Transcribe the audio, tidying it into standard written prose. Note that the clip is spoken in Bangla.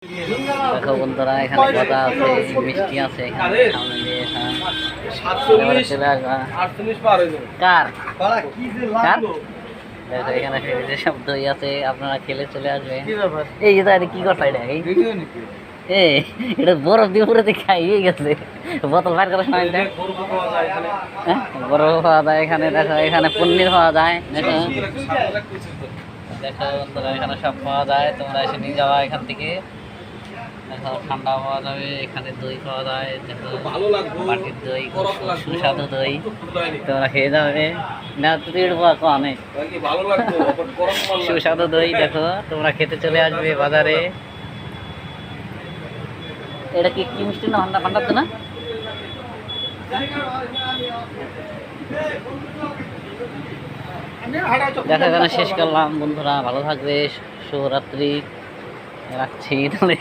দেখো বন্ধুরা এখানে গজা আছে, মিষ্টি আছে, এখানে সামনে দিয়ে এবারে চলে আসবা। কার কার দেখো এখানে যে সব দই আছে, আপনারা খেলে চলে আসবে। এই যে তাই কি করছে এটা, এই এটা বরফ দিয়ে পুরো খাইয়ে গেছে, বোতল বাইর করার সময় বরফ পাওয়া যায় এখানে। দেখো এখানে পনির পাওয়া যায়, দেখো দেখো বন্ধুরা এখানে সব পাওয়া যায়, তোমরা এসে নিয়ে যাওয়া এখান থেকে। দেখো ঠান্ডা পাওয়া যাবে, এখানে দই পাওয়া যায়, দেখো মাটির দই, সুস্বাদু দই, তোমরা খেয়ে যাবে না। তুই কনে সুস্বাদু দই, দেখো তোমরা খেতে চলে আসবে বাজারে। এটা কি কি মিষ্টি না, ঠান্ডা ঠান্ডা তো না? দেখা এখানে শেষ করলাম বন্ধুরা, ভালো থাকবে, শুভরাত্রি, রাখছি তাহলে।